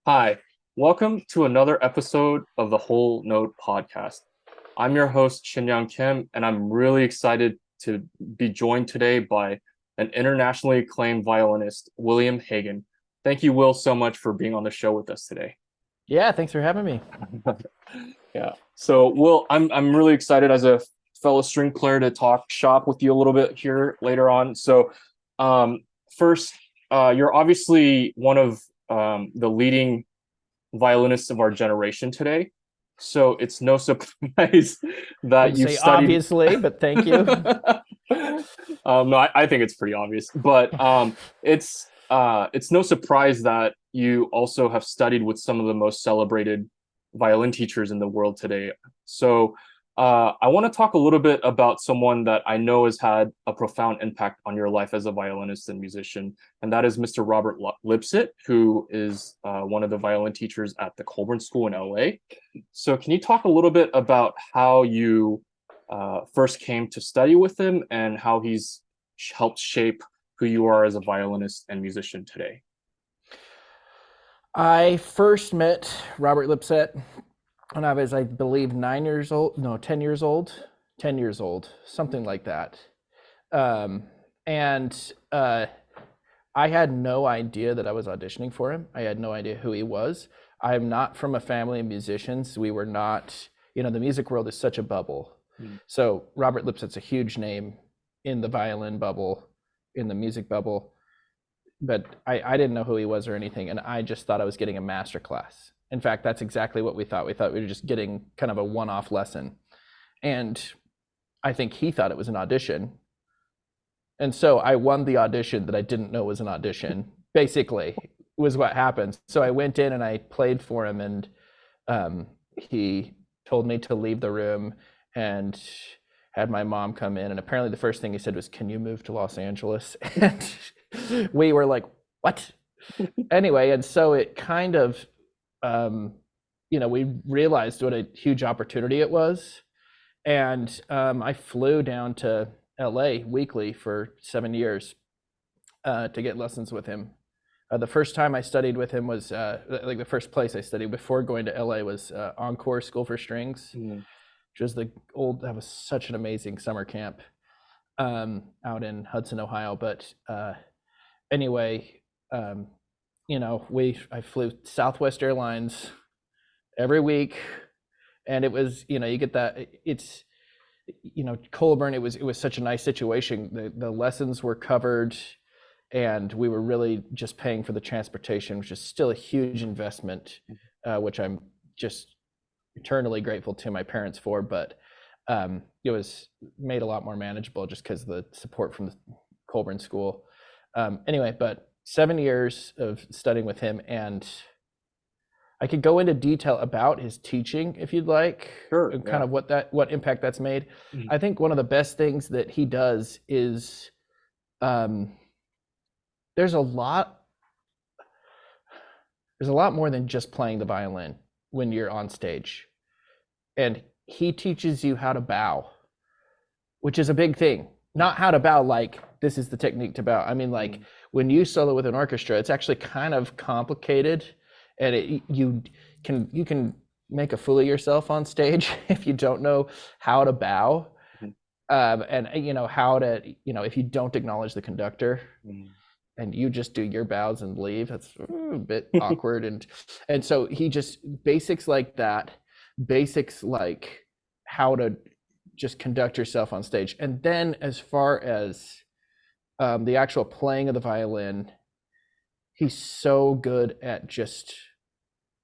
Hi, welcome to another episode of the Whole Note podcast. I'm your host, Shin Kim, and I'm really excited to be joined today by an internationally acclaimed violinist, William Hagen. Thank you, Will, so much for being on the show with us today. Yeah, thanks for having me. Yeah. So, Will, I'm really excited as a fellow string player to talk shop with you a little bit here later on. So, first, you're obviously one of the leading violinists of our generation today. So it's no surprise that Wouldn't you've say studied. obviously, but thank you. No, I think it's pretty obvious, but it's no surprise that you also have studied with some of the most celebrated violin teachers in the world today. So I want to talk a little bit about someone that I know has had a profound impact on your life as a violinist and musician, and that is Mr. Robert Lipsett, who is one of the violin teachers at the Colburn School in LA. So can you talk a little bit about how you first came to study with him and how he's helped shape who you are as a violinist and musician today? I first met Robert Lipsett when I was, I believe, 10 years old, something like that. And I had no idea that I was auditioning for him. I had no idea who he was. I'm not from a family of musicians. We were not, the music world is such a bubble. So Robert Lipsett's a huge name in the violin bubble, in the music bubble. But I didn't know who he was or anything, and I just thought I was getting a master class. In fact, that's exactly what we thought. We thought we were just getting kind of a one-off lesson. And I think he thought it was an audition. And so I won the audition that I didn't know was an audition, basically, was what happened. So I went in and I played for him, and he told me to leave the room and had my mom come in. And apparently the first thing he said was, "Can you move to Los Angeles?" And we were like, "What?" Anyway, and so it kind of, we realized what a huge opportunity it was. And I flew down to LA weekly for 7 years to get lessons with him. The first time I studied with him was, the first place I studied before going to LA was Encore School for Strings, which was that was such an amazing summer camp out in Hudson, Ohio. But anyway, I flew Southwest Airlines every week, and it was, you get that, it's, Colburn, it was such a nice situation. The lessons were covered, and we were really just paying for the transportation, which is still a huge investment, which I'm just eternally grateful to my parents for, but it was made a lot more manageable just because of the support from the Colburn School. Anyway, but 7 years of studying with him, and I could go into detail about his teaching if you'd like. Sure. And kind of what impact that's made. Mm-hmm. I think one of the best things that he does is there's a lot more than just playing the violin when you're on stage. And he teaches you how to bow, which is a big thing. Not how to bow like this is the technique to bow. I mean, like when you solo with an orchestra, it's actually kind of complicated, and you can make a fool of yourself on stage if you don't know how to bow, and how to, if you don't acknowledge the conductor and you just do your bows and leave, that's a bit awkward. And so he just basics like that, basics like how to just conduct yourself on stage. And then as far as the actual playing of the violin, he's so good at just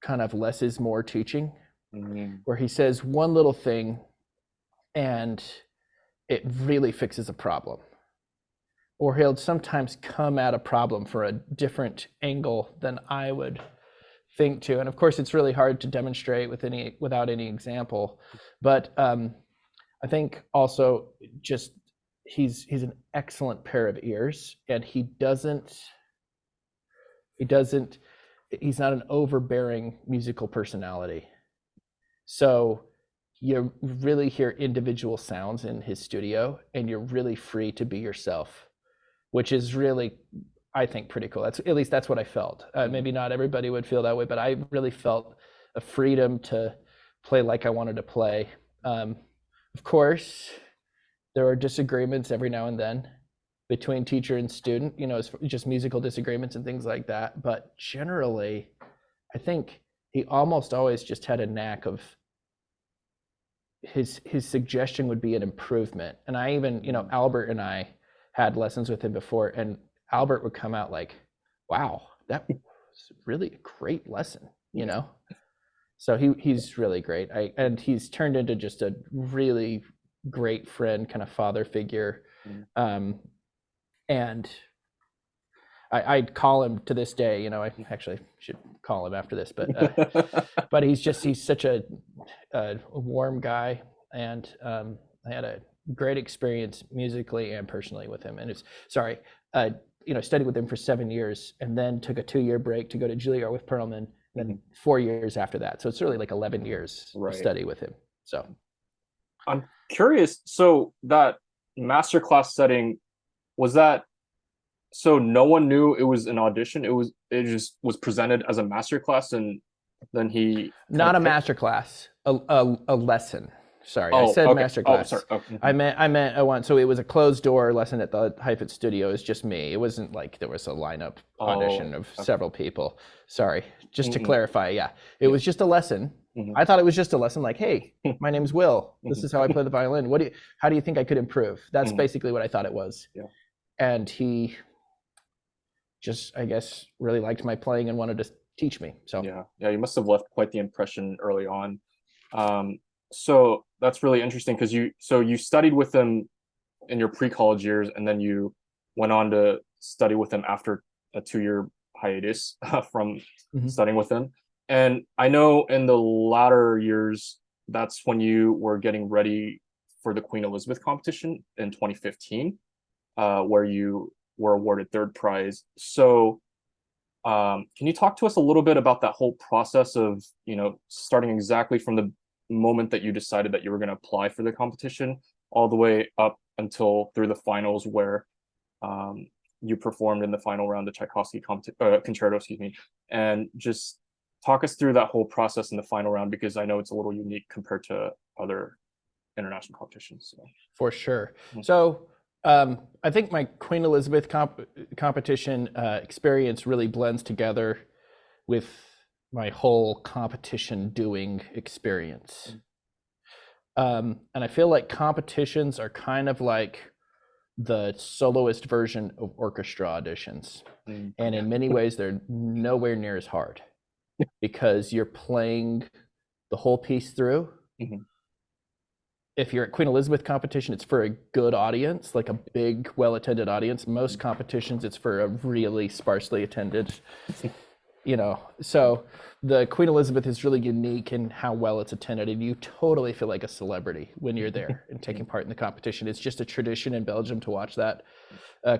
kind of less is more teaching, where he says one little thing and it really fixes a problem. Or he'll sometimes come at a problem for a different angle than I would think to. And of course, it's really hard to demonstrate without any example. But I think also just he's an excellent pair of ears, and he's not an overbearing musical personality. So you really hear individual sounds in his studio, and you're really free to be yourself, which is really I think pretty cool. At least that's what I felt. Maybe not everybody would feel that way, but I really felt a freedom to play like I wanted to play. Of course, there are disagreements every now and then between teacher and student, it's just musical disagreements and things like that. But generally, I think he almost always just had a knack of his suggestion would be an improvement. And I even, Albert and I had lessons with him before, and Albert would come out like, wow, that was really a great lesson, So he's really great. And he's turned into just a really great friend, kind of father figure. And I'd call him to this day, I actually should call him after this, but he's such a warm guy. And I had a great experience musically and personally with him. And studied with him for 7 years and then took a 2-year break to go to Juilliard with Perlman, and then 4 years after that. So it's really like 11 years of study with him. So I'm curious. So that masterclass setting, was that, so no one knew it was an audition? It just was presented as a masterclass, and then he not a masterclass, a lesson. Sorry, I said okay. masterclass. Oh, sorry. Okay. I meant a one. So it was a closed door lesson at the Heifetz studio. It was just me. It wasn't like there was a lineup audition of several people. Sorry, just to clarify. Yeah, it was just a lesson. I thought it was just a lesson. Like, hey, my name's Will. This is how I play the violin. How do you think I could improve? That's basically what I thought it was. Yeah. And he just, I guess, really liked my playing and wanted to teach me. So yeah, you must have left quite the impression early on. So that's really interesting, because you studied with him in your pre-college years, and then you went on to study with him after a 2-year hiatus from studying with him. And I know in the latter years, that's when you were getting ready for the Queen Elizabeth competition in 2015, where you were awarded 3rd prize. So can you talk to us a little bit about that whole process of, starting exactly from the moment that you decided that you were going to apply for the competition all the way up until through the finals, where you performed in the final round of Tchaikovsky concerto, and just talk us through that whole process in the final round, because I know it's a little unique compared to other international competitions. So. For sure. So I think my Queen Elizabeth competition experience really blends together with my whole competition doing experience. And I feel like competitions are kind of like the soloist version of orchestra auditions. And in many ways, they're nowhere near as hard, because you're playing the whole piece through. If you're at Queen Elizabeth competition, it's for a good audience, like a big, well-attended audience. Most competitions, it's for a really sparsely attended, So the Queen Elizabeth is really unique in how well it's attended, and you totally feel like a celebrity when you're there and taking part in the competition. It's just a tradition in Belgium to watch that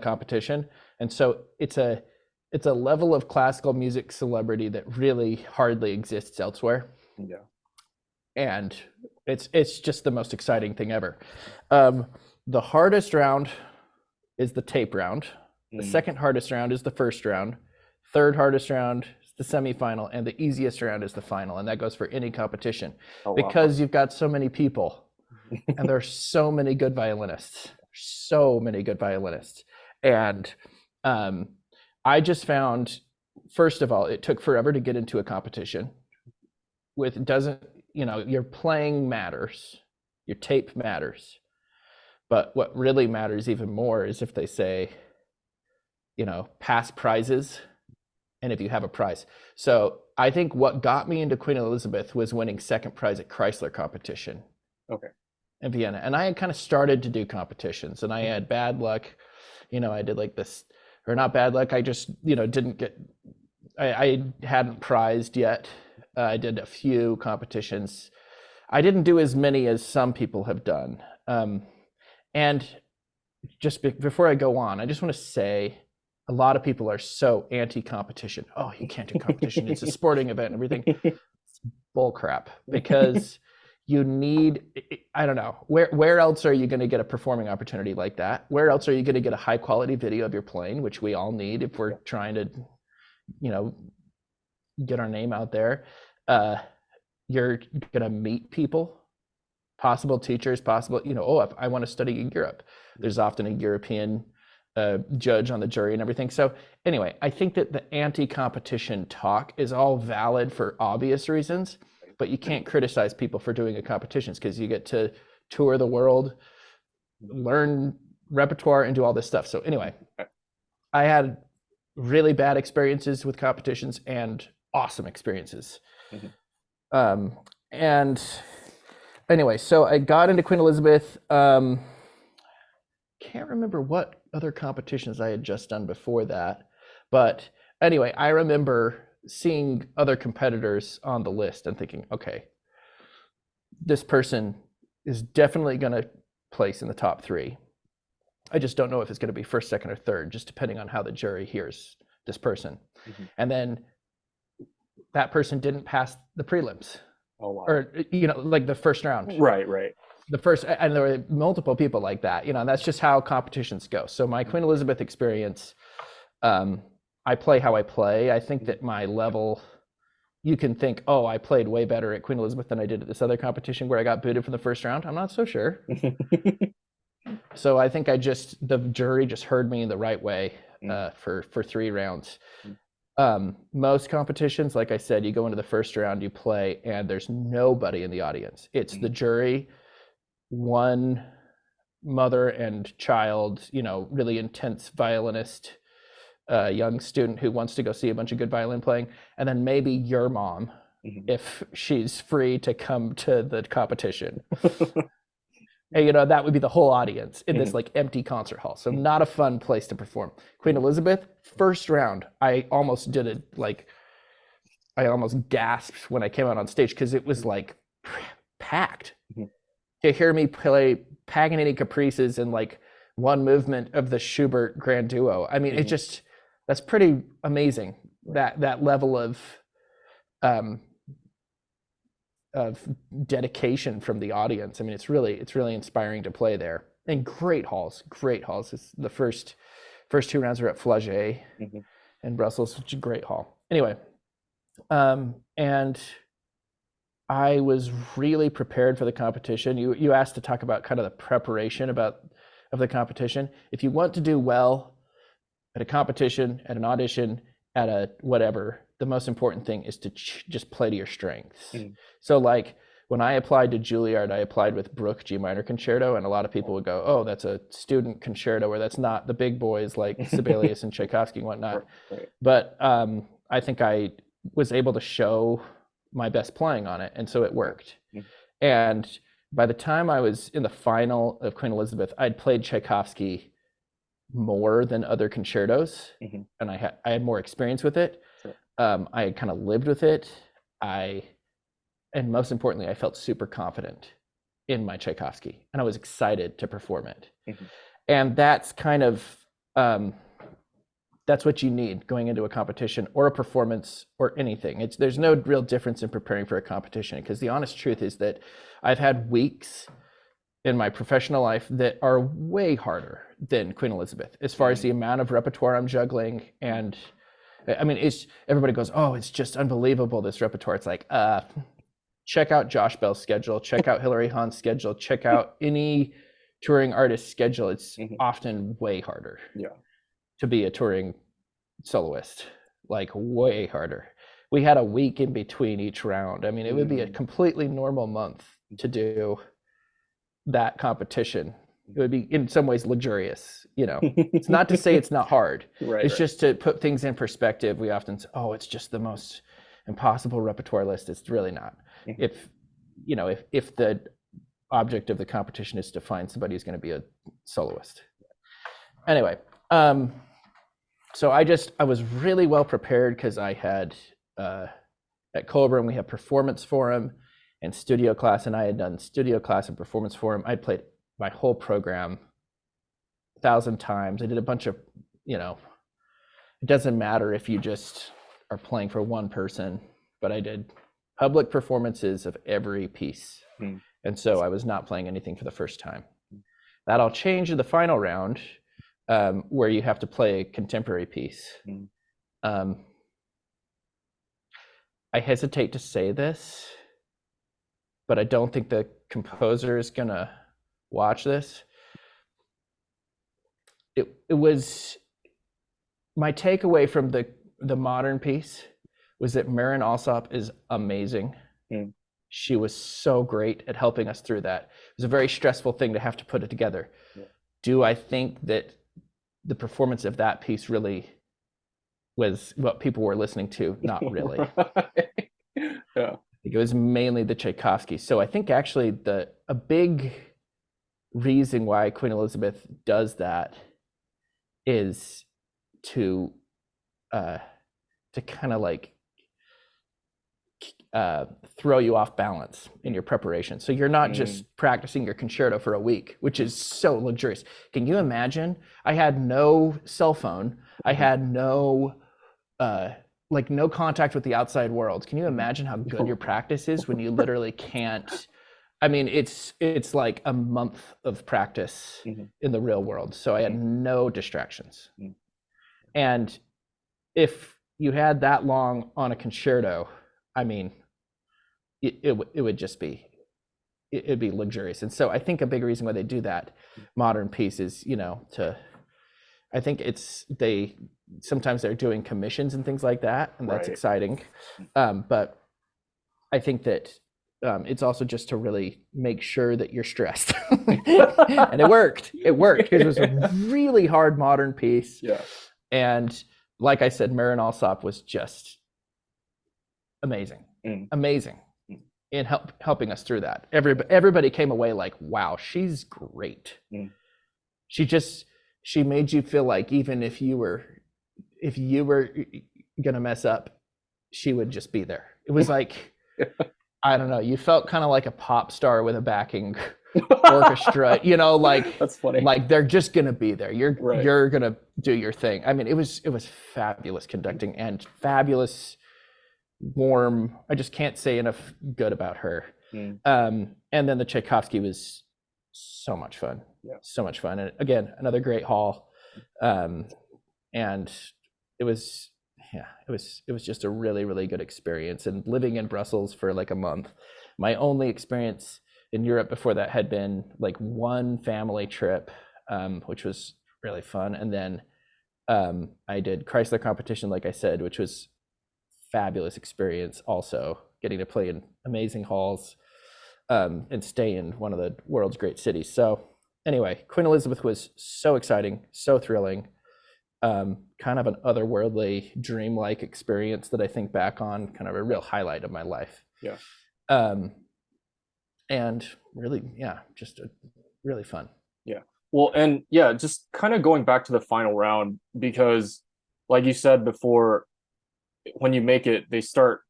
competition. And so it's a level of classical music celebrity that really hardly exists elsewhere. Yeah. And it's just the most exciting thing ever. The hardest round is the tape round. The second hardest round is the first round. Third hardest round is the semifinal, and the easiest round is the final. And that goes for any competition, because you've got so many people, and there are so many good violinists. And I just found, first of all, it took forever to get into a competition. Your playing matters, your tape matters, but what really matters even more is if they say, past prizes, and if you have a prize. So I think what got me into Queen Elizabeth was winning 2nd prize at Chrysler competition. In Vienna. And I had kind of started to do competitions, and I had bad luck. I did like this, or not bad luck. I just, didn't get, I hadn't prized yet. I did a few competitions. I didn't do as many as some people have done. And just before I go on, I just want to say, a lot of people are so anti-competition. Oh, you can't do competition. It's a sporting event and everything. It's bull crap, because you need, I don't know, where else are you going to get a performing opportunity like that? Where else are you going to get a high quality video of your playing, which we all need if we're trying to, you know, get our name out there? You're going to meet people, possible teachers, possible, you know, oh, if I want to study in Europe, there's often a European judge on the jury and everything. So anyway, I think that the anti-competition talk is all valid for obvious reasons, but you can't criticize people for doing a competitions because you get to tour the world, learn repertoire, and do all this stuff. So anyway, I had really bad experiences with competitions and awesome experiences. And anyway, so I got into Queen Elizabeth. Can't remember what other competitions I had just done before that. But anyway, I remember seeing other competitors on the list and thinking, okay, this person is definitely going to place in the top 3. I just don't know if it's going to be first, second, or third, just depending on how the jury hears this person. And then that person didn't pass the prelims. Oh, wow. Or, you know, like the first round. Right. The first, and there were multiple people like that, you know, and that's just how competitions go. So my Queen Elizabeth experience, I play how I play. I think that my level, you can think, oh, I played way better at Queen Elizabeth than I did at this other competition where I got booted from the first round. I'm not so sure. So I think the jury just heard me in the right way for 3 rounds. Most competitions, like I said, you go into the first round, you play, and there's nobody in the audience. It's the jury, one mother and child, you know, really intense violinist, young student who wants to go see a bunch of good violin playing, and then maybe your mom, if she's free to come to the competition. And, you know, that would be the whole audience in this like empty concert hall. So not a fun place to perform. Queen Elizabeth, first round, I almost did it, like, I almost gasped when I came out on stage because it was like packed. To hear me play Paganini Caprices in like one movement of the Schubert Grand Duo. I mean, it just, that's pretty amazing. That level of dedication from the audience. I mean, it's really inspiring to play there. And great halls. It's the first 2 rounds were at Flagey in Brussels, which is a great hall. Anyway, and I was really prepared for the competition. You asked to talk about kind of the preparation of the competition. If you want to do well at a competition, at an audition, at a whatever, the most important thing is to just play to your strengths. So like when I applied to Juilliard, I applied with Bruch G minor concerto, and a lot of people would go, oh, that's a student concerto, or that's not the big boys like Sibelius and Tchaikovsky and whatnot. But I think I was able to show my best playing on it, and so it worked. And by the time I was in the final of Queen Elizabeth, I'd played Tchaikovsky more than other concertos, and I had more experience with it. I had kind of lived with it. And most importantly, I felt super confident in my Tchaikovsky, and I was excited to perform it. And that's kind of, that's what you need going into a competition or a performance or anything. There's no real difference in preparing for a competition, because the honest truth is that I've had weeks in my professional life that are way harder than Queen Elizabeth, as far as the amount of repertoire I'm juggling. And I mean, everybody goes, oh, it's just unbelievable, this repertoire. It's like, check out Josh Bell's schedule, check out Hilary Hahn's schedule, check out any touring artist's schedule. It's often way harder to be a touring soloist, like way harder. We had a week in between each round. I mean, it would be a completely normal month to do that competition. It would be in some ways luxurious, you know. It's not to say it's not hard. It's just to put things in perspective. We often say, oh, it's just the most impossible repertoire list. It's really not. If the object of the competition is to find somebody who's going to be a soloist. Anyway, so I was really well prepared, because I had at Colburn we have performance forum and studio class, and I had done studio class and performance forum. I played my whole program 1,000 times. I did a bunch of, you know, it doesn't matter if you just are playing for one person, but I did public performances of every piece. And so I was not playing anything for the first time. That'll change in the final round, where you have to play a contemporary piece. I hesitate to say this, but I don't think the composer is gonna watch this. It was my takeaway from the modern piece was that Maren Alsop is amazing. She was so great at helping us through that. It was a very stressful thing to have to put it together. Do I think that the performance of that piece really was what people were listening to? Not really. Yeah. It was mainly the Tchaikovsky. So I think actually a big reason why Queen Elizabeth does that is to kind of like throw you off balance in your preparation. So you're not just practicing your concerto for a week, which is so luxurious. Can you imagine? I had no cell phone. I had no no contact with the outside world. Can you imagine how good your practice is when you literally can't? I mean, it's like a month of practice in the real world. So I had no distractions. And if you had that long on a concerto, I mean, it would just be, it'd be luxurious. And so I think a big reason why they do that modern piece is, I think sometimes they're doing commissions and things like that, and that's exciting. But I think that it's also just to really make sure that you're stressed. And it worked because it was a really hard modern piece. Yeah. And like I said, Maren Alsop was just amazing in helping us through that. Everybody came away like, wow, she's great. She made you feel like even if you were gonna mess up, she would just be there. It was like, I don't know, you felt kind of like a pop star with a backing orchestra, like that's funny. Like they're just gonna be there. You're gonna do your thing. I mean, it was fabulous conducting and fabulous, warm. I just can't say enough good about her. And then the Tchaikovsky was so much fun. So much fun. And again, another great hall. And it was just a really, really good experience. And living in Brussels for like a month, my only experience in Europe before that had been like one family trip, which was really fun. And then I did Chrysler competition, like I said, which was fabulous experience also, getting to play in amazing halls and stay in one of the world's great cities. So anyway, Queen Elizabeth was so exciting, so thrilling, kind of an otherworldly, dreamlike experience that I think back on, kind of a real highlight of my life. Yeah. And really, just really fun. Yeah. Well, and just kind of going back to the final round, because like you said before, when you make it, they start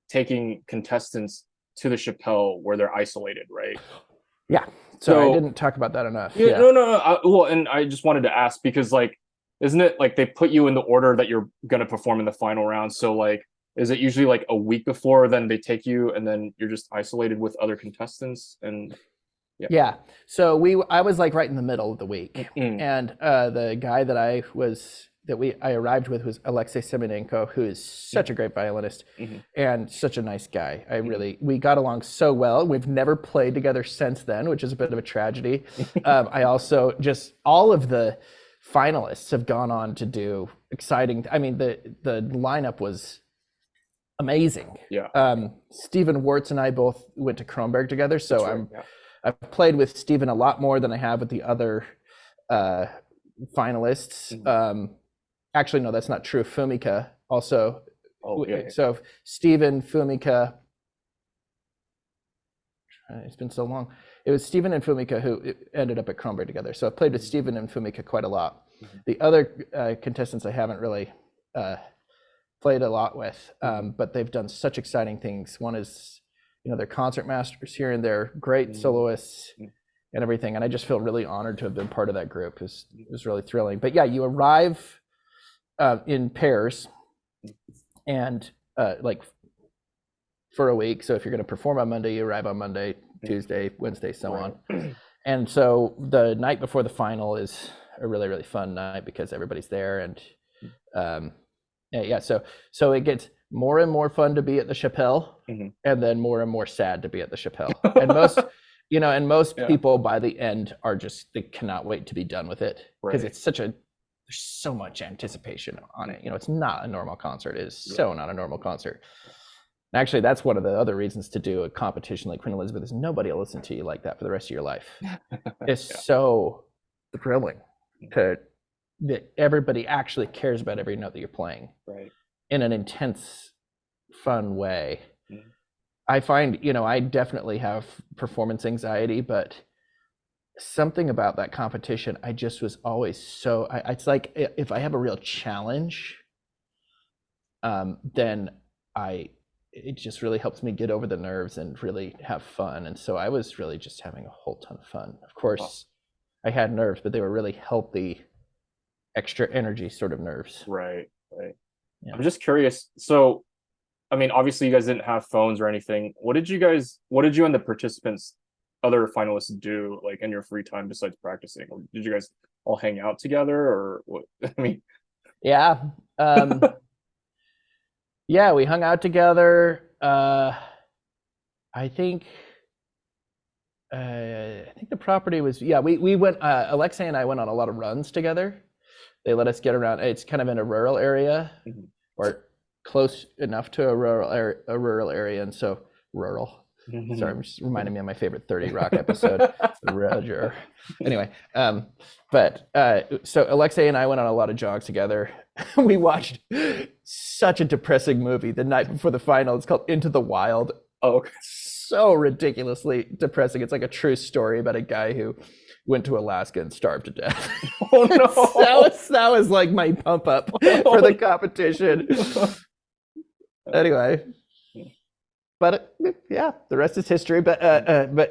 taking contestants to the chapelle where they're isolated, right? Yeah. So I didn't talk about that enough. Yeah. No. Well, and I just wanted to ask because, like, isn't it like they put you in the order that you're going to perform in the final round? So, like, is it usually like a week before then they take you and then you're just isolated with other contestants? And so I was like right in the middle of the week. And the guy that I arrived with was Alexei Semenenko, who is such a great violinist and such a nice guy. We got along so well. We've never played together since then, which is a bit of a tragedy. I also all of the finalists have gone on to do exciting. I mean, the lineup was amazing. Yeah. Stephen Wartz and I both went to Kronberg together. So I've played with Stephen a lot more than I have with the other finalists. Actually, no, that's not true. Fumika also. So Stephen, Fumika. It's been so long. It was Stephen and Fumika who ended up at Kronberg together. So I played with Stephen and Fumika quite a lot. The other contestants I haven't really played a lot with, but they've done such exciting things. One is, they're concert masters here and they're great soloists and everything. And I just feel really honored to have been part of that group. It was really thrilling. But yeah, you arrive in pairs and like for a week. So if you're going to perform on Monday, you arrive on Monday, Tuesday, Wednesday, so Right. on. And so the night before the final is a really, really fun night because everybody's there. And so it gets more and more fun to be at the Chapelle, and then more and more sad to be at the Chapelle. And most people by the end are they cannot wait to be done with it, because it's there's so much anticipation on it. It's not a normal concert. It is so not a normal concert. Actually, that's one of the other reasons to do a competition like Queen Elizabeth is nobody will listen to you like that for the rest of your life. It's so thrilling that everybody actually cares about every note that you're playing in an intense, fun way. I find, I definitely have performance anxiety, but something about that competition, I just was always it's like if I have a real challenge, then it just really helps me get over the nerves and really have fun. And so I was really just having a whole ton of fun. Of course, I had nerves, but they were really healthy, extra energy sort of nerves. Right. Yeah. I'm just curious. So, I mean, obviously you guys didn't have phones or anything. What did you and the participants, other finalists, do like in your free time besides practicing? Or did you guys all hang out together, or what? I mean, yeah. Yeah, we hung out together. I think the property was, we went, Alexei and I went on a lot of runs together. They let us get around. It's kind of in a rural area, or close enough to a rural area. And so rural. Sorry, I'm just reminding me of my favorite 30 Rock episode, Roger. Anyway, so Alexei and I went on a lot of jogs together. We watched such a depressing movie the night before the final. It's called Into the Wild. Oh, okay. So ridiculously depressing. It's like a true story about a guy who went to Alaska and starved to death. Oh no! that was like my pump up for the competition. Anyway. But the rest is history. But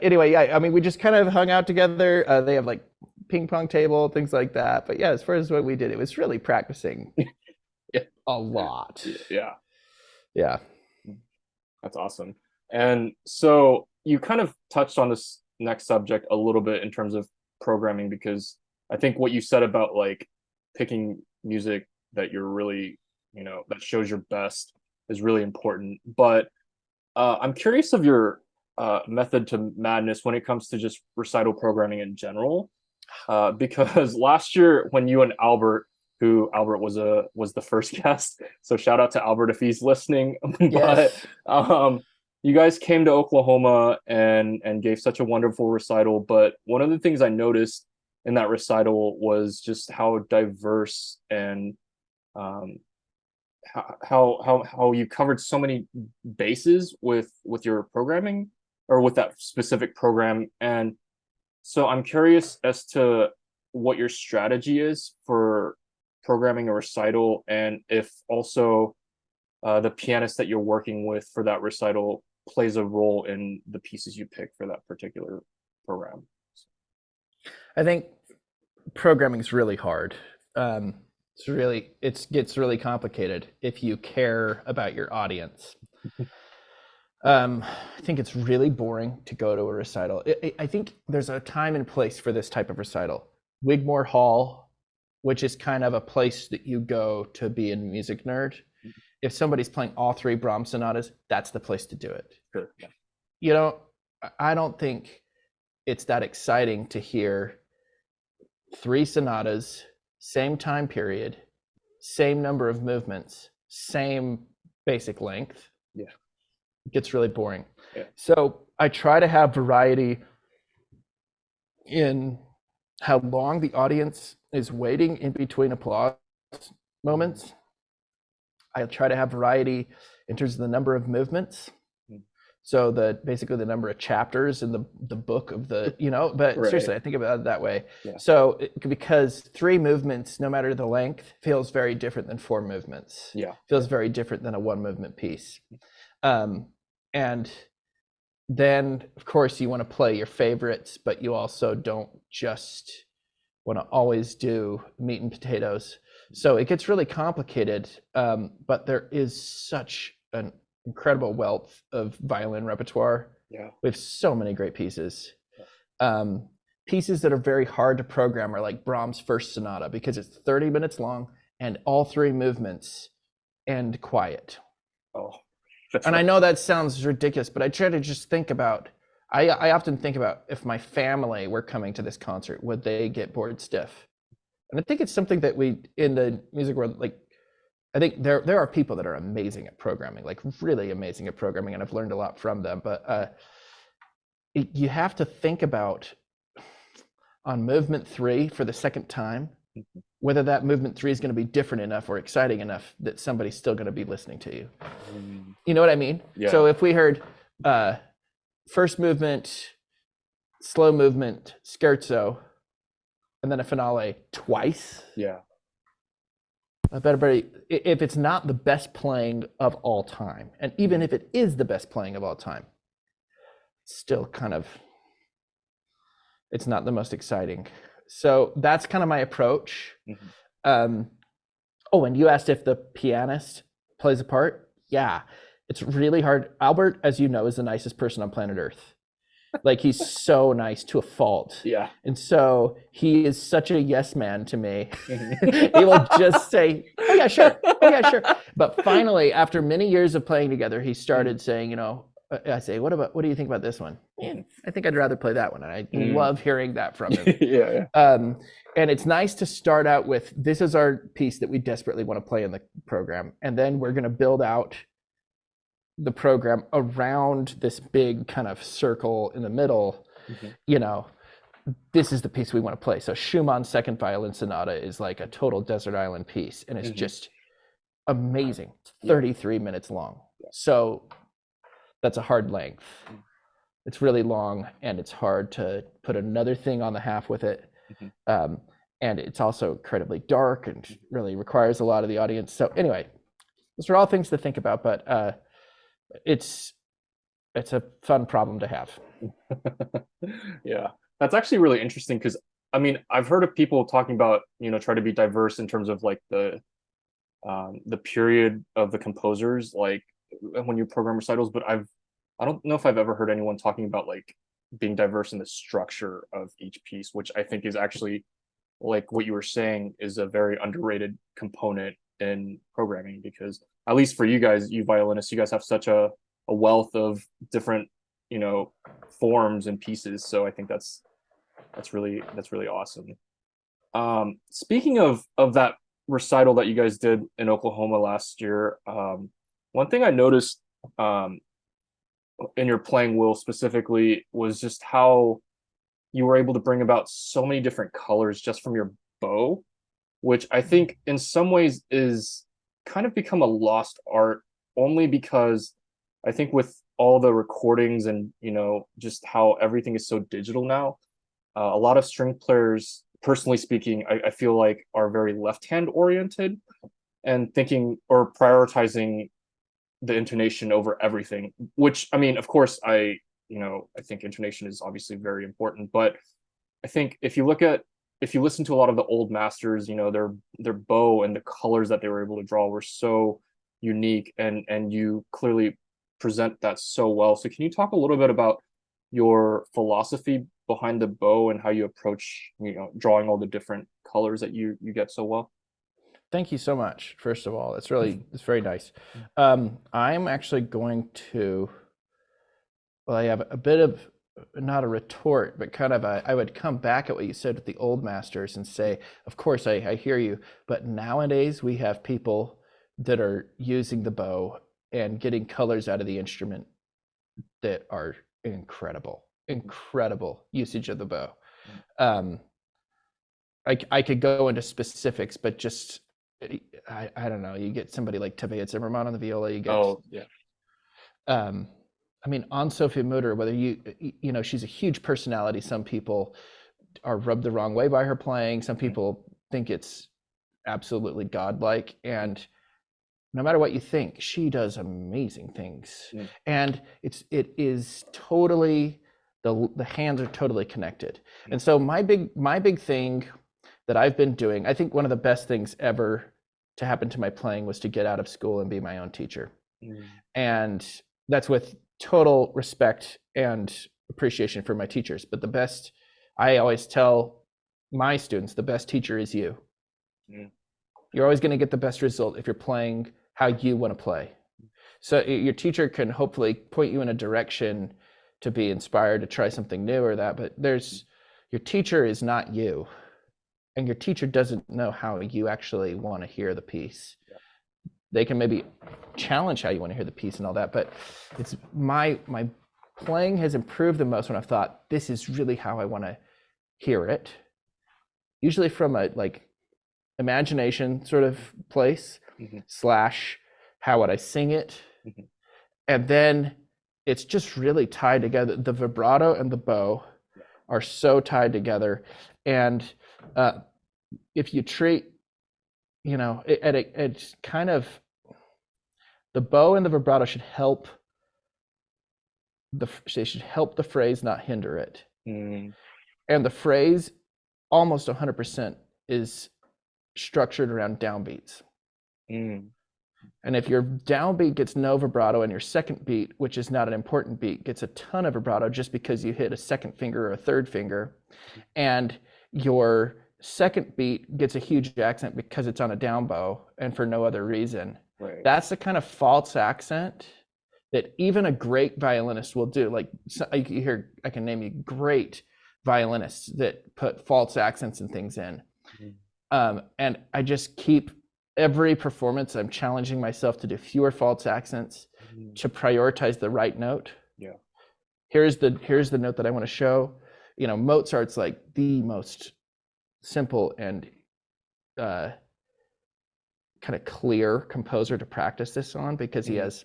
anyway, I mean, we just kind of hung out together. They have like ping pong table, things like that. But as far as what we did, it was really practicing a lot. Yeah. That's awesome. And so you kind of touched on this next subject a little bit in terms of programming, because I think what you said about like picking music that you're really, that shows your best is really important. But I'm curious of your method to madness when it comes to just recital programming in general, because last year when you and Albert was the first guest, so shout out to Albert if he's listening. Yes. But you guys came to Oklahoma and gave such a wonderful recital. But one of the things I noticed in that recital was just how diverse and how you covered so many bases with your programming, or with that specific program. And so I'm curious as to what your strategy is for programming a recital, and if also the pianist that you're working with for that recital plays a role in the pieces you pick for that particular program. I think programming is really hard. It gets really complicated if you care about your audience. I think it's really boring to go to a recital. I think there's a time and place for this type of recital. Wigmore Hall, which is kind of a place that you go to be a music nerd. If somebody's playing all three Brahms sonatas, that's the place to do it. Sure. Yeah. I don't think it's that exciting to hear three sonatas, same time period, same number of movements, same basic length. Yeah. It gets really boring. Yeah. So I try to have variety in how long the audience is waiting in between applause moments. I try to have variety in terms of the number of movements. So basically the number of chapters in the book of but right. Seriously, I think about it that way. Yeah. So because three movements, no matter the length, feels very different than four movements. Yeah. Feels very different than a one movement piece. And then of course you want to play your favorites, but you also don't just want to always do meat and potatoes. So it gets really complicated, but there is such a incredible wealth of violin repertoire. Yeah. We have so many great pieces. Pieces that are very hard to program are like Brahms' First Sonata, because it's 30 minutes long and all 3 movements end quiet. Oh. And I know that sounds ridiculous, but I try to just think about, I often think about, if my family were coming to this concert, would they get bored stiff? And I think it's something that we, in the music world, like, I think there are people that are amazing at programming, like really amazing at programming, and I've learned a lot from them. But you have to think about, on movement 3 for the second time, whether that movement 3 is going to be different enough or exciting enough that somebody's still going to be listening to you. You know what I mean? Yeah. So if we heard first movement, slow movement, scherzo, and then a finale twice. Yeah. I bet everybody, if it's not the best playing of all time, and even if it is the best playing of all time, still kind of, it's not the most exciting. So that's kind of my approach. Oh, and you asked if the pianist plays a part. Yeah, it's really hard. Albert, as you know, is the nicest person on planet Earth. Like, he's so nice to a fault. Yeah. And so he is such a yes man to me. He will just say, oh yeah, sure. Oh yeah, sure. But finally, after many years of playing together, he started saying, you know, I say, what do you think about this one? Yeah, I think I'd rather play that one. And I love hearing that from him. Yeah. And it's nice to start out with, this is our piece that we desperately want to play in the program. And then we're going to build out the program around this big kind of circle in the middle. You know, this is the piece we want to play. So Schumann's Second Violin Sonata is like a total desert island piece, and it's just amazing. It's 33 minutes long. So that's a hard length. It's really long, and it's hard to put another thing on the half with it. And it's also incredibly dark and really requires a lot of the audience. So anyway, those are all things to think about, but it's a fun problem to have. Yeah, that's actually really interesting, because I mean, I've heard of people talking about, you know, try to be diverse in terms of like the period of the composers, like when you program recitals, but I don't know if I've ever heard anyone talking about like being diverse in the structure of each piece, which I think is actually, like what you were saying, is a very underrated component in programming, because at least for you guys, you violinists, you guys have such a wealth of different, you know, forms and pieces. So I think that's really awesome. Speaking of that recital that you guys did in Oklahoma last year, one thing I noticed in your playing, Will, specifically, was just how you were able to bring about so many different colors just from your bow, which I think in some ways is kind of become a lost art, only because I think with all the recordings and, you know, just how everything is so digital now, a lot of string players, personally speaking, I feel like are very left-hand oriented and thinking or prioritizing the intonation over everything, which, I mean, of course, I think intonation is obviously very important, but I think if you listen to a lot of the old masters, you know, their bow and the colors that they were able to draw were so unique, and you clearly present that so well. So can you talk a little bit about your philosophy behind the bow and how you approach, you know, drawing all the different colors that you get so well? Thank you so much. First of all, it's very nice. I'm actually going to, well, I have a bit of, not a retort, but kind of I would come back at what you said with the old masters and say, of course, I hear you, but nowadays we have people that are using the bow and getting colors out of the instrument that are incredible usage of the bow. I could go into specifics, but just, I don't know, you get somebody like Tabea Zimmerman on the viola, you get, I mean, on Sophie Mutter, whether you know, she's a huge personality. Some people are rubbed the wrong way by her playing. Some people think it's absolutely godlike. And no matter what you think, she does amazing things. And it is totally, the hands are totally connected. And so my big thing that I've been doing, I think one of the best things ever to happen to my playing was to get out of school and be my own teacher. And that's with total respect and appreciation for my teachers. But I always tell my students, the best teacher is you. You're always going to get the best result if you're playing how you want to play. So your teacher can hopefully point you in a direction to be inspired to try something new or that, but your teacher is not you. And your teacher doesn't know how you actually want to hear the piece. They can maybe challenge how you want to hear the piece and all that, but it's my playing has improved the most when I've thought, this is really how I want to hear it. Usually from a imagination sort of place / how would I sing it? And then it's just really tied together. The vibrato and the bow are so tied together. And if you treat, it's kind of, the bow and the vibrato should help the phrase, not hinder it. And the phrase almost 100% is structured around downbeats. And if your downbeat gets no vibrato and your second beat, which is not an important beat, gets a ton of vibrato just because you hit a second finger or a third finger, and your second beat gets a huge accent because it's on a down bow and for no other reason. That's the kind of false accent that even a great violinist will do. Like I can name you great violinists that put false accents and things in. And I just keep, every performance, I'm challenging myself to do fewer false accents, to prioritize the right note. Here's the note that I want to show. Mozart's like the most simple and kind of clear composer to practice this on, because he has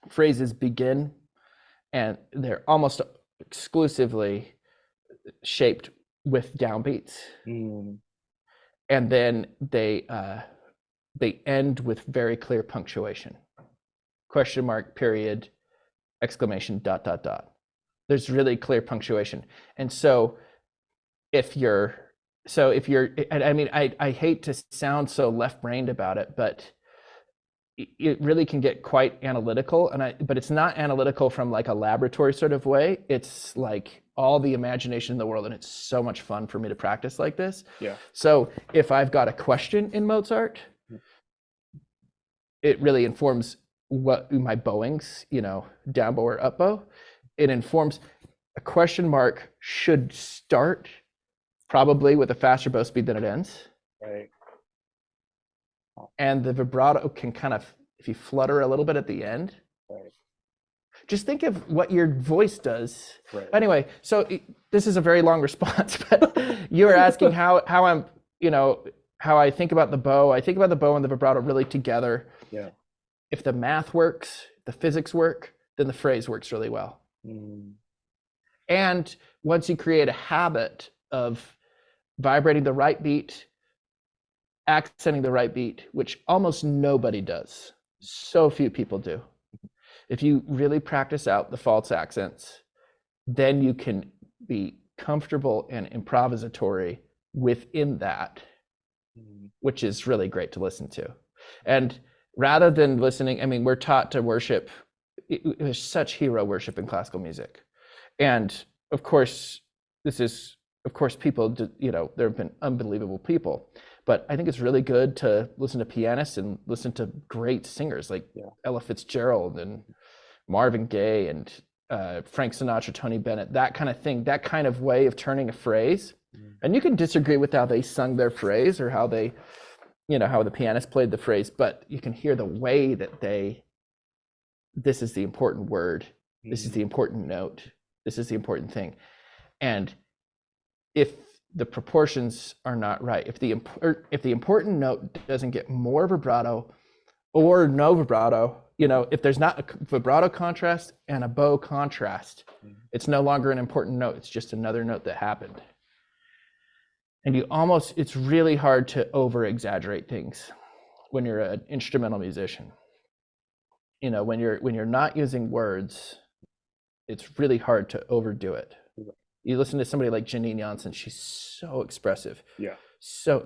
phrases begin and they're almost exclusively shaped with downbeats. And then they end with very clear punctuation. Question mark, period, exclamation, ... There's really clear punctuation. And so I hate to sound so left-brained about it, but it really can get quite analytical, but it's not analytical from like a laboratory sort of way. It's like all the imagination in the world, and it's so much fun for me to practice like this. So if I've got a question in Mozart, it really informs what my bowings, down bow or up bow. It informs a question mark should start probably with a faster bow speed than it ends. And the vibrato can kind of, if you flutter a little bit at the end, just think of what your voice does. Anyway, so this is a very long response, but you were asking how I'm, how I think about the bow. I think about the bow and the vibrato really together. If the math works, the physics work, then the phrase works really well. And once you create a habit of vibrating the right beat, accenting the right beat, which almost nobody does, so few people do. If you really practice out the false accents, then you can be comfortable and improvisatory within that, which is really great to listen to. And rather than listening, we're taught to worship. There's such hero worship in classical music. And of course, people, there have been unbelievable people, but I think it's really good to listen to pianists and listen to great singers like Ella Fitzgerald and Marvin Gaye and Frank Sinatra, Tony Bennett, that kind of thing, that kind of way of turning a phrase. And you can disagree with how they sung their phrase or how they, how the pianist played the phrase, but you can hear the way that this is the important word, this is the important note, this is the important thing. And if the proportions are not right, if the important note doesn't get more vibrato or no vibrato, if there's not a vibrato contrast and a bow contrast, it's no longer an important note, it's just another note that happened. And it's really hard to over exaggerate things when you're an instrumental musician. When you're not using words, it's really hard to overdo it. You listen to somebody like Janine Janssen, she's so expressive. So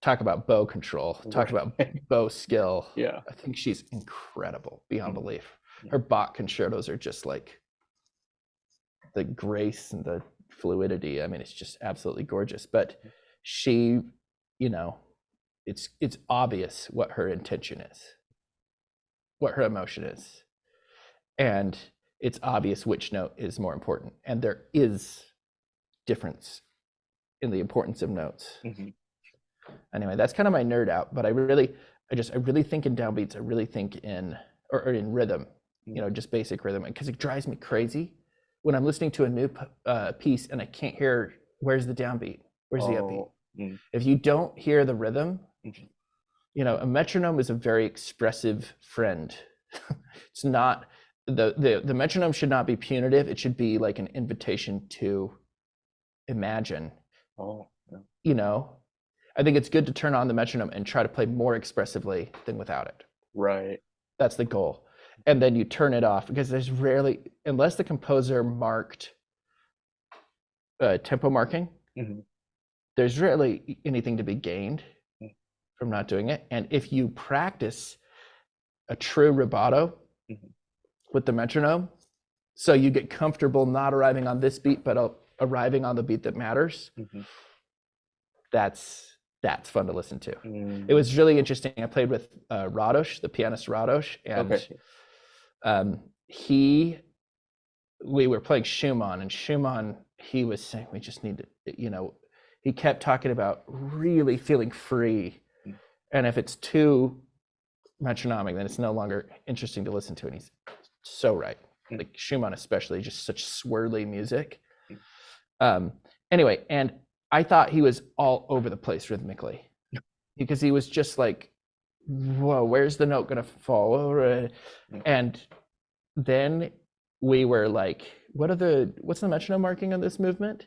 talk about bow control, talk about bow skill. Yeah. I think she's incredible beyond belief. Her Bach concertos are just like the grace and the fluidity. I mean, it's just absolutely gorgeous. But she, you know, it's obvious what her intention is, what her emotion is. And it's obvious which note is more important. And there is difference in the importance of notes. Anyway, that's kind of my nerd out, but I really think in downbeats. I really think in rhythm, you know, just basic rhythm, because it drives me crazy when I'm listening to a new piece and I can't hear where's the downbeat, where's the upbeat. If you don't hear the rhythm, you know, a metronome is a very expressive friend. It's not the metronome should not be punitive. It should be like an invitation to imagine. You know, I think it's good to turn on the metronome and try to play more expressively than without it. Right. That's the goal. And then you turn it off, because there's rarely, unless the composer marked tempo marking, there's rarely anything to be gained from not doing it. And if you practice a true rubato with the metronome, so you get comfortable not arriving on this beat, but arriving on the beat that matters, that's fun to listen to. It was really interesting. I played with Radosh, the pianist Radosh, and we were playing Schumann, and Schumann, he was saying we just need to, you know, he kept talking about really feeling free, and if it's too metronomic, then it's no longer interesting to listen to. And he's so right. Like Schumann especially, just such swirly music. Anyway, and I thought he was all over the place rhythmically, because he was just like, whoa, where's the note gonna fall? And then we were like, what's the metronome marking on this movement?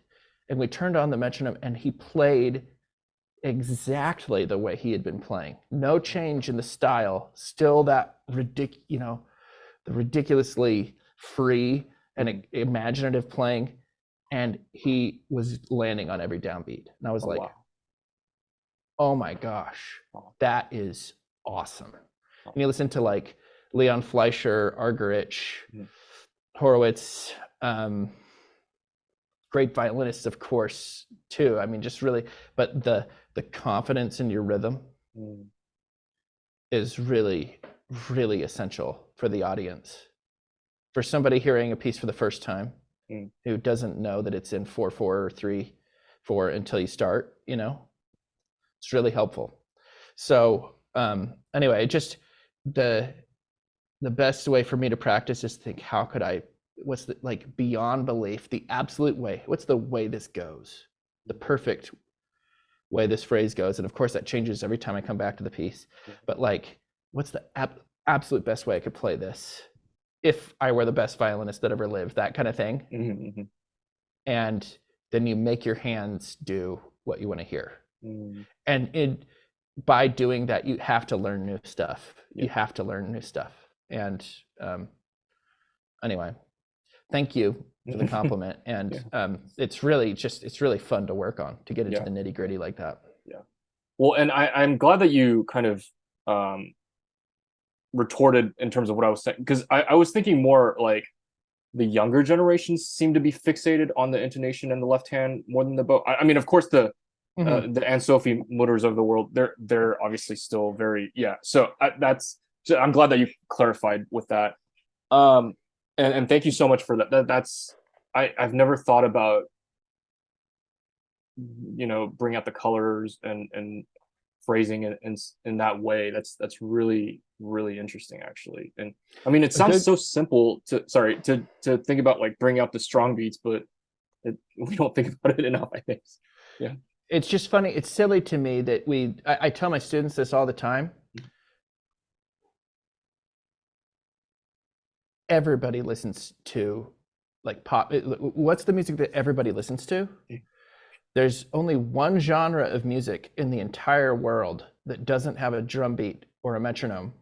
And we turned on the metronome, and he played exactly the way he had been playing. No change in the style, still that the ridiculously free and imaginative playing. And he was landing on every downbeat. And I was like, wow. Oh my gosh, that is awesome. And you listen to like Leon Fleischer, Argerich, Horowitz, great violinists, of course, too. I mean, just really, but the confidence in your rhythm is really, really essential for the audience. For somebody hearing a piece for the first time, who doesn't know that it's in 4/4 or 3/4 until you start, you know, it's really helpful. So anyway, just the best way for me to practice is to think, how could I, what's the, like, beyond belief, the absolute way, what's the way this goes, the perfect way this phrase goes. And of course that changes every time I come back to the piece, but like, what's the absolute best way I could play this if I were the best violinist that ever lived, that kind of thing. And then you make your hands do what you want to hear. And by doing that, you have to learn new stuff. You have to learn new stuff. And anyway, thank you for the compliment. And it's really fun to work on, to get into the nitty gritty like that. Well, and I'm glad that you kind of retorted in terms of what I was saying, because I was thinking more like the younger generations seem to be fixated on the intonation and the left hand more than the bow. I mean, of course, the Anne-Sophie Mutters of the world, they're obviously still very So I'm glad that you clarified with that. And thank you so much for that. I've never thought about, you know, bring out the colors and phrasing in that way. That's really, really interesting, actually. And I mean, it sounds so simple to think about, like, bring out the strong beats, but we don't think about it enough, I think. It's just funny. It's silly to me that I tell my students this all the time. Everybody listens to, like, pop. What's the music that everybody listens to? There's only one genre of music in the entire world that doesn't have a drum beat or a metronome.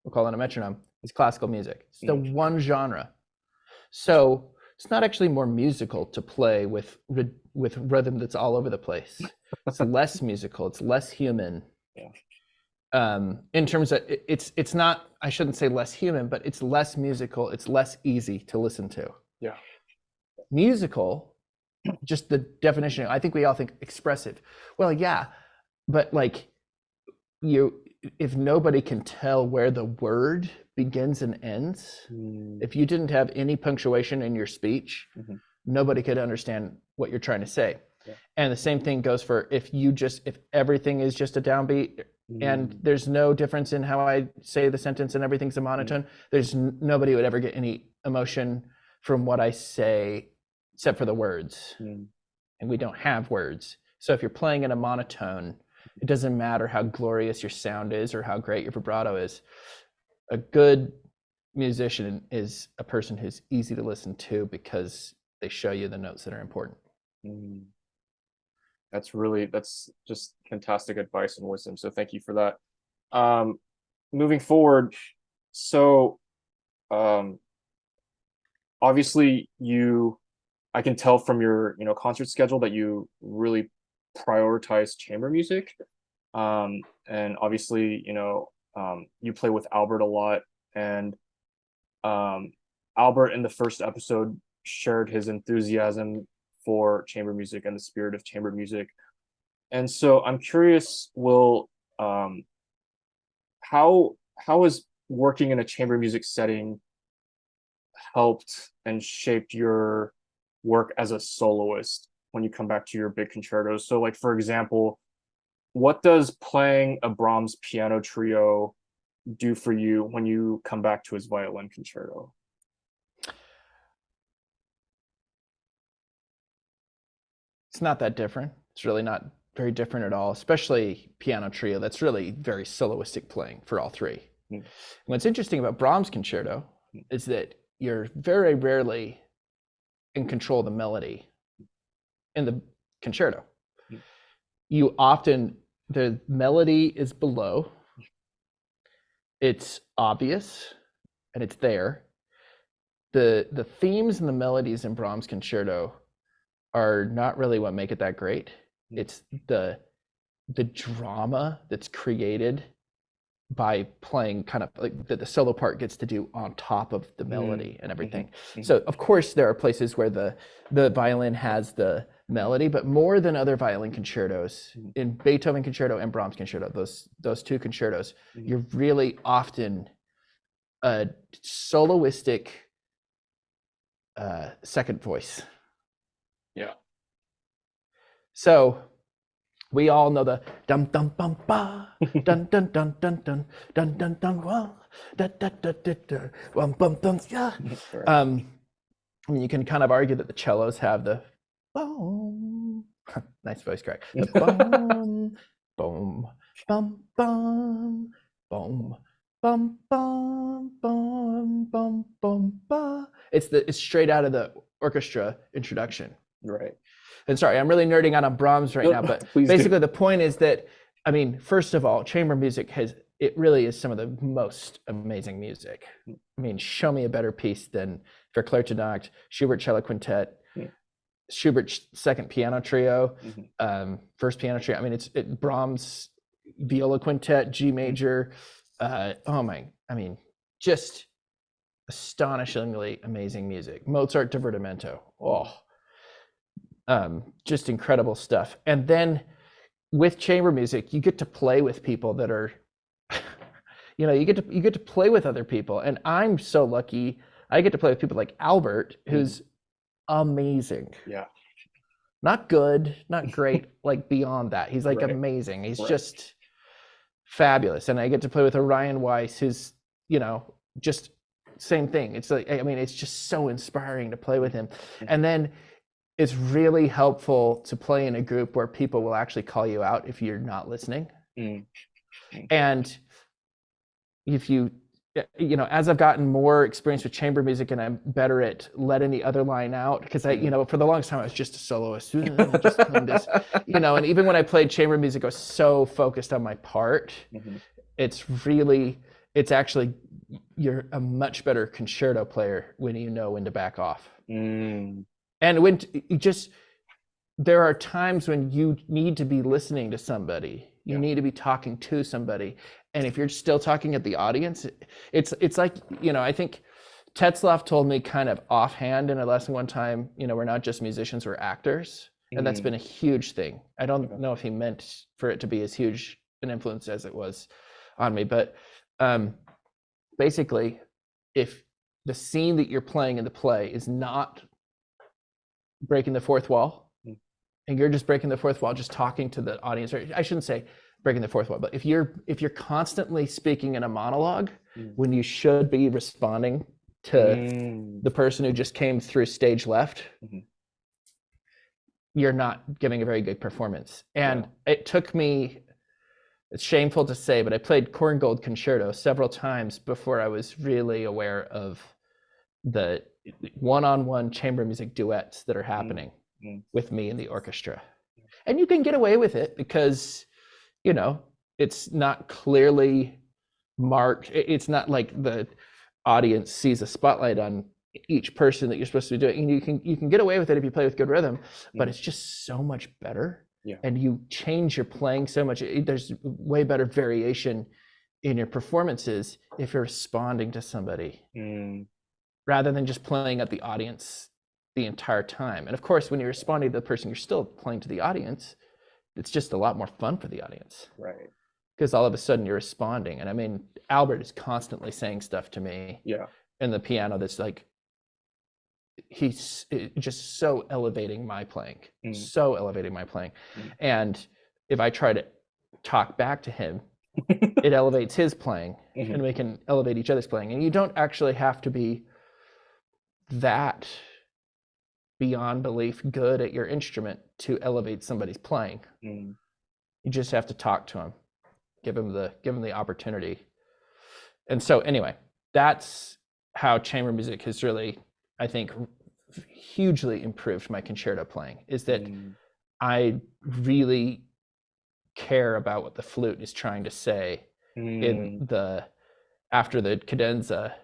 We'll call it a metronome. It's classical music. It's the one genre. So It's not actually more musical to play with rhythm that's all over the place. It's less musical. It's less human. Yeah. In terms of it's not, I shouldn't say less human, but it's less musical. It's less easy to listen to. Yeah. Musical, just the definition. I think we all think expressive. Well, yeah, but like if nobody can tell where the word begins and ends, if you didn't have any punctuation in your speech, nobody could understand what you're trying to say. Yeah. And the same thing goes for if everything is just a downbeat and there's no difference in how I say the sentence and everything's a monotone, there's nobody would ever get any emotion from what I say except for the words. And we don't have words. So if you're playing in a monotone, it doesn't matter how glorious your sound is or how great your vibrato is. A good musician is a person who's easy to listen to because they show you the notes that are important. That's just fantastic advice and wisdom. So thank you for that. Moving forward, so obviously I can tell from your concert schedule that you really prioritize chamber music. And obviously, you play with Albert a lot, and Albert in the first episode shared his enthusiasm for chamber music and the spirit of chamber music. And so I'm curious, Will, how has working in a chamber music setting helped and shaped your work as a soloist when you come back to your big concertos? So like, for example, what does playing a Brahms piano trio do for you when you come back to his violin concerto? It's not that different. It's really not very different at all, especially piano trio. That's really very soloistic playing for all three. What's interesting about Brahms concerto is that you're very rarely in control of the melody in the concerto. You often, the melody is below, it's obvious, and it's there. The themes and the melodies in Brahms concerto are not really what make it that great. It's the drama that's created by playing kind of like the solo part gets to do on top of the melody and everything. So of course there are places where the violin has the melody, but more than other violin concertos, in Beethoven concerto and Brahms concerto, those two concertos, you're really often a soloistic second voice. Yeah. So we all know the dum dum bum ba dun dun dun dun dun dun dun dun well da da da da da bum bum dum yeah. I mean, you can kind of argue that the cellos have the boom. Nice voice crack. The boom, boom, bum bum, boom, bum bum, bum bum bum ba. It's straight out of the orchestra introduction. Right. And sorry, I'm really nerding out on Brahms right now, but basically the point is that, I mean, first of all, chamber music it really is some of the most amazing music. I mean, show me a better piece than Verclair to Nacht, Schubert Cello Quintet, Schubert's second piano trio, first piano trio. I mean, it's Brahms Viola Quintet, G major. Just astonishingly amazing music. Mozart Divertimento. Just incredible stuff. And then with chamber music, you get to play with people that are, you get to play with other people. And I'm so lucky. I get to play with people like Albert, who's amazing. Yeah. Not good, not great, like beyond that. He's like amazing. He's just fabulous. And I get to play with Orion Weiss, who's, just same thing. It's like, I mean, it's just so inspiring to play with him. And then it's really helpful to play in a group where people will actually call you out if you're not listening. And if as I've gotten more experience with chamber music and I'm better at letting the other line out, because for the longest time I was just a soloist, just playing this, and even when I played chamber music, I was so focused on my part. It's actually, you're a much better concerto player when you know when to back off. And when you just, there are times when you need to be listening to somebody. You need to be talking to somebody. And if you're still talking at the audience, it's like, you know, I think Tetzlaff told me kind of offhand in a lesson one time, you know, we're not just musicians, we're actors. And that's been a huge thing. I don't know if he meant for it to be as huge an influence as it was on me, but basically, if the scene that you're playing in the play is not breaking the fourth wall, and you're just breaking the fourth wall, just talking to the audience, or I shouldn't say breaking the fourth wall, but if you're constantly speaking in a monologue when you should be responding to the person who just came through stage left, you're not giving a very good performance. And it took me, it's shameful to say, but I played Korngold Concerto several times before I was really aware of the one-on-one chamber music duets that are happening with me and the orchestra. And you can get away with it because, you know, it's not clearly marked. It's not like the audience sees a spotlight on each person that you're supposed to be doing. And you can get away with it if you play with good rhythm, but it's just so much better. And you change your playing so much. There's way better variation in your performances if you're responding to somebody rather than just playing at the audience the entire time. And of course, when you're responding to the person, you're still playing to the audience. It's just a lot more fun for the audience. Right. Because all of a sudden you're responding. And I mean, Albert is constantly saying stuff to me in the piano that's like, he's just so elevating my playing, And if I try to talk back to him, it elevates his playing and we can elevate each other's playing. And you don't actually have to be that beyond belief good at your instrument to elevate somebody's playing. You just have to talk to him, give him the opportunity. And so anyway, that's how chamber music has really, I think, hugely improved my concerto playing, is that I really care about what the flute is trying to say after the cadenza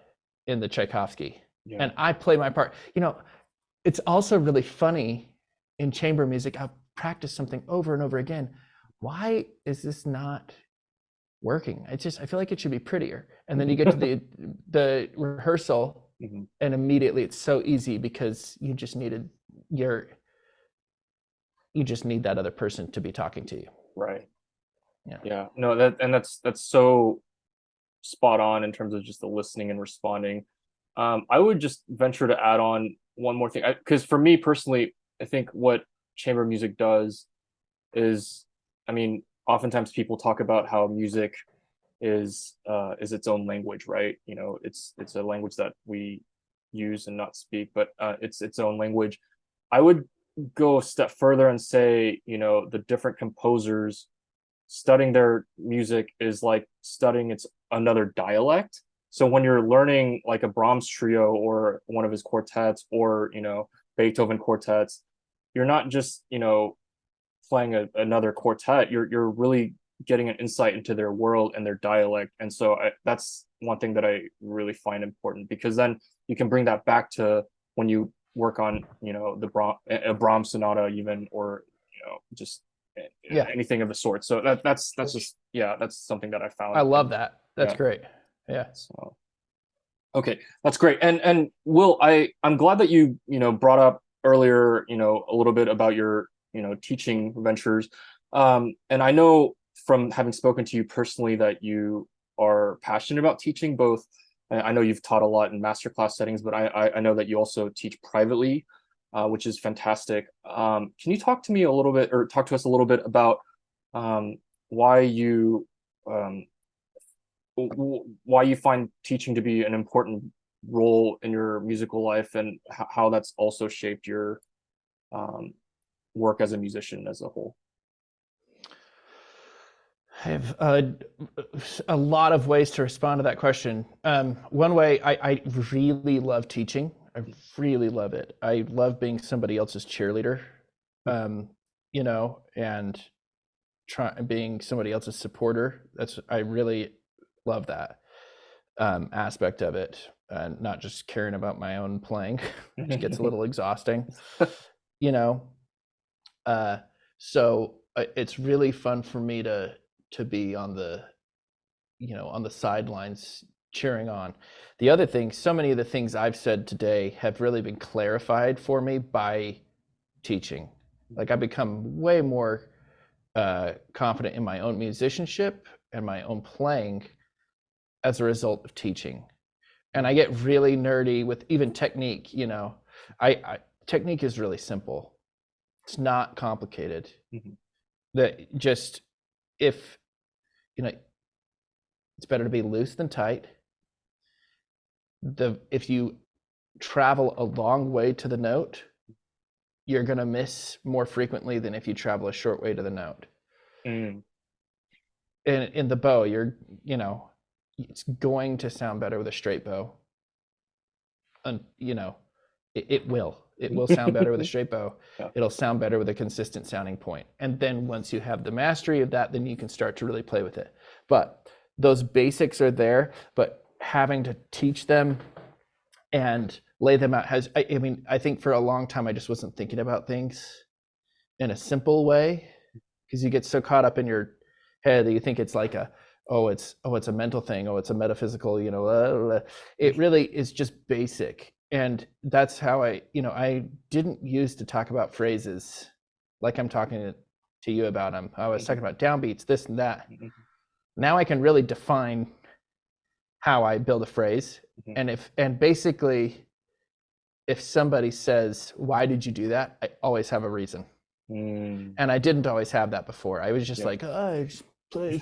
in the Tchaikovsky. And I play my part. You know, it's also really funny in chamber music, I'll practice something over and over again. Why is this not working? I feel like it should be prettier. And then you get to the rehearsal and immediately it's so easy because you just need that other person to be talking to you. Right. Yeah. No, that's so spot on in terms of just the listening and responding. I would just venture to add on one more thing, because for me personally, I think what chamber music does is, I mean, oftentimes people talk about how music is its own language, right? You know, it's a language that we use and not speak, but it's its own language. I would go a step further and say, you know, the different composers studying their music is like studying another dialect. So when you're learning like a Brahms trio or one of his quartets or, you know, Beethoven quartets, you're not just, you know, playing another quartet. You're really getting an insight into their world and their dialect. And so that's one thing that I really find important, because then you can bring that back to when you work on, you know, a Brahms sonata even, or, you know, just anything of the sort. So that's just, that's something that I found. I love that. That's great. Yeah. So, okay, that's great. And Will, I'm glad that you brought up earlier, you know, a little bit about your, you know, teaching ventures. And I know from having spoken to you personally that you are passionate about teaching both. I know you've taught a lot in masterclass settings, but I know that you also teach privately, which is fantastic. Can you talk to me a little bit, or talk to us a little bit about why you find teaching to be an important role in your musical life, and how that's also shaped your work as a musician as a whole? I have a lot of ways to respond to that question. One way, I really love teaching. I really love it. I love being somebody else's cheerleader, you know, and being somebody else's supporter. I really love that. aspect of it, and not just caring about my own playing, which gets a little exhausting, you know. So it's really fun for me to be on the, you know, on the sidelines cheering on. The other thing, so many of the things I've said today have really been clarified for me by teaching. Like I've become way more confident in my own musicianship and my own playing as a result of teaching. And I get really nerdy with even technique, you know. Technique is really simple. It's not complicated. That just, if, you know, it's better to be loose than tight. If you travel a long way to the note, you're gonna miss more frequently than if you travel a short way to the note. In the bow, you know, it's going to sound better with a straight bow. And, you know, it will sound better with a straight bow. Yeah. It'll sound better with a consistent sounding point. And then once you have the mastery of that, then you can start to really play with it. But those basics are there, but having to teach them and lay them out I mean, I think for a long time, I just wasn't thinking about things in a simple way, because you get so caught up in your head that you think it's like it's a mental thing. Oh, it's a metaphysical, you know, it really is just basic. And that's how I didn't used to talk about phrases like I'm talking to you about them. I was talking about downbeats, this and that. Now I can really define how I build a phrase. And basically, if somebody says, why did you do that? I always have a reason. And I didn't always have that before. I was just like, oh, I just play,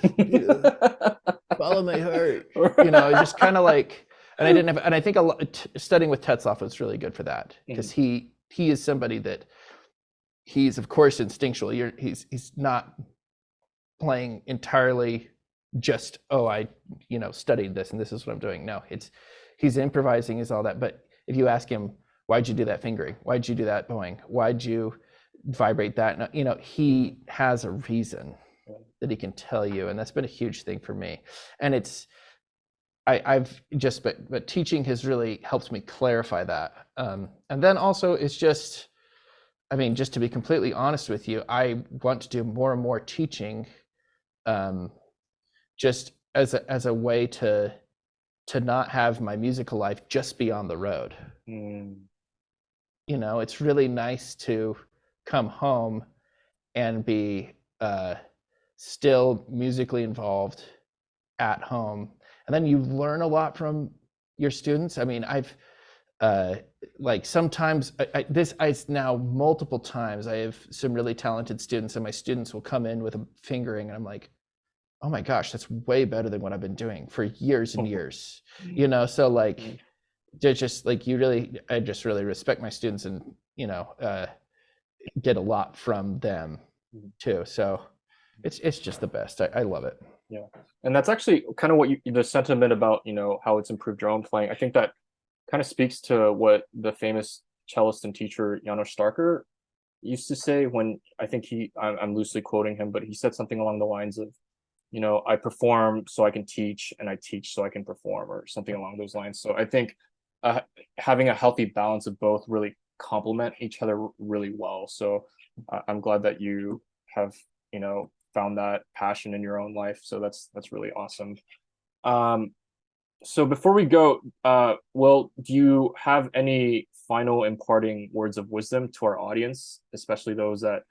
follow my heart. You know, just kind of like, and I didn't have, and I think studying with Tetzlaff was really good for that, because he is somebody that he's of course instinctual. He's not playing entirely just, oh, I, you know, studied this and this is what I'm doing. No, he's improvising, is all that. But if you ask him, why'd you do that fingering? Why'd you do that bowing? Why'd you vibrate that? You know, he has a reason that he can tell you, and that's been a huge thing for me. And I've just, but teaching has really helped me clarify that. And then also it's just, I mean, just to be completely honest with you, I want to do more and more teaching, just as a way to not have my musical life just be on the road. You know, it's really nice to come home and be still musically involved at home. And then you learn a lot from your students. I mean, I've like sometimes now multiple times I have some really talented students, and my students will come in with a fingering and I'm like, oh my gosh, that's way better than what I've been doing for years and years. You know, so like they're just like, I just really respect my students, and, you know, get a lot from them too. So it's just the best. I love it. Yeah. And that's actually kind of what the sentiment about, you know, how it's improved your own playing. I think that kind of speaks to what the famous cellist and teacher Janos Starker used to say, when I think I'm loosely quoting him, but he said something along the lines of, you know, I perform so I can teach, and I teach so I can perform, or something along those lines. So I think having a healthy balance of both really complement each other really well. So I'm glad that you have, you know, found that passion in your own life. So that's really awesome. So before we go, Will, do you have any final imparting words of wisdom to our audience, especially those that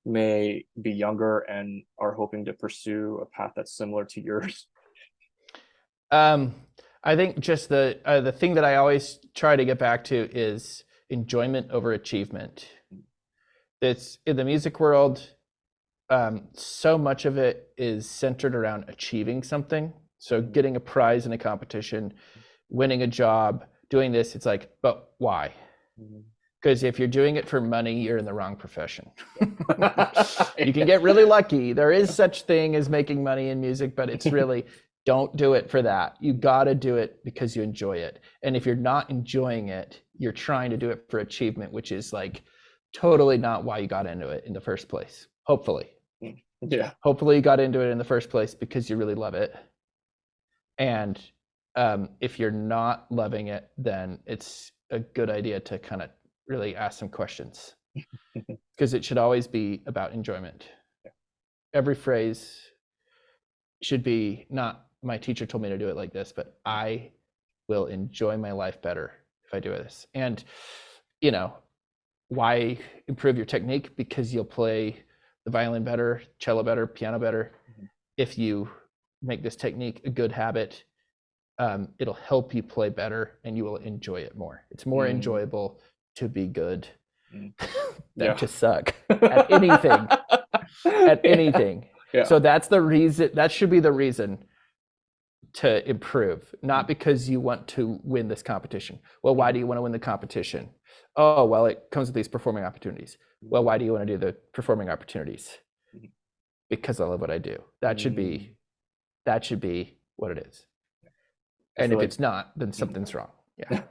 may be younger and are hoping to pursue a path that's similar to yours? I think just the thing that I always try to get back to is enjoyment over achievement. It's in the music world. So much of it is centered around achieving something. So getting a prize in a competition, winning a job, doing this, it's like, but why? Because if you're doing it for money, you're in the wrong profession. You can get really lucky. There is such thing as making money in music, but it's really, don't do it for that. You got to do it because you enjoy it. And if you're not enjoying it, you're trying to do it for achievement, which is like totally not why you got into it in the first place. Hopefully. Yeah. Hopefully you got into it in the first place because you really love it. And If you're not loving it, then it's a good idea to kind of really ask some questions, because it should always be about enjoyment. Every phrase should be not, my teacher told me to do it like this, but I will enjoy my life better if I do this. And, why improve your technique? Because you'll play the violin better, cello better, piano better. If you make this technique a good habit, it'll help you play better and you will enjoy it more. It's more enjoyable to be good than to suck at anything. Anything. Yeah. So that's the reason, that should be the reason to improve, not because you want to win this competition. Well, why do you want to win the competition? Oh, well, it comes with these performing opportunities. Well, why do you want to do the performing opportunities? Because I love what I do. That should be what it is. And if it's not, then something's wrong. Yeah.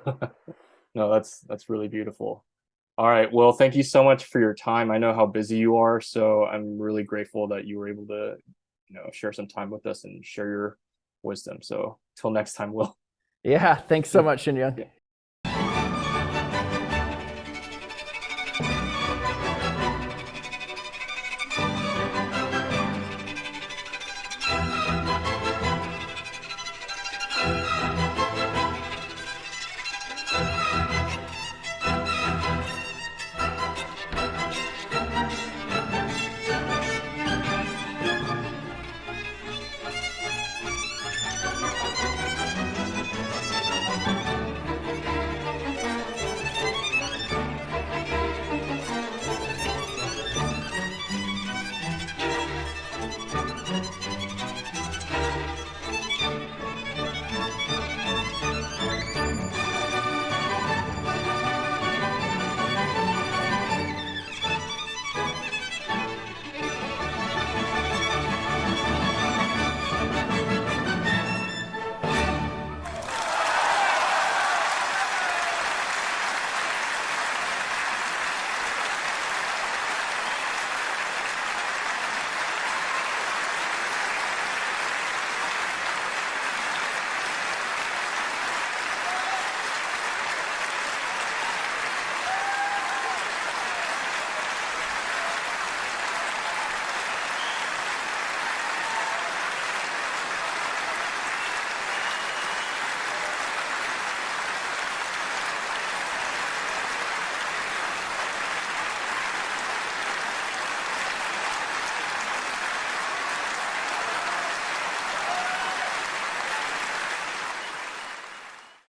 No, that's really beautiful. All right. Well, thank you so much for your time. I know how busy you are, so I'm really grateful that you were able to, share some time with us and share your wisdom. So till next time, Will. Yeah. Thanks so much, Shin Young. Yeah.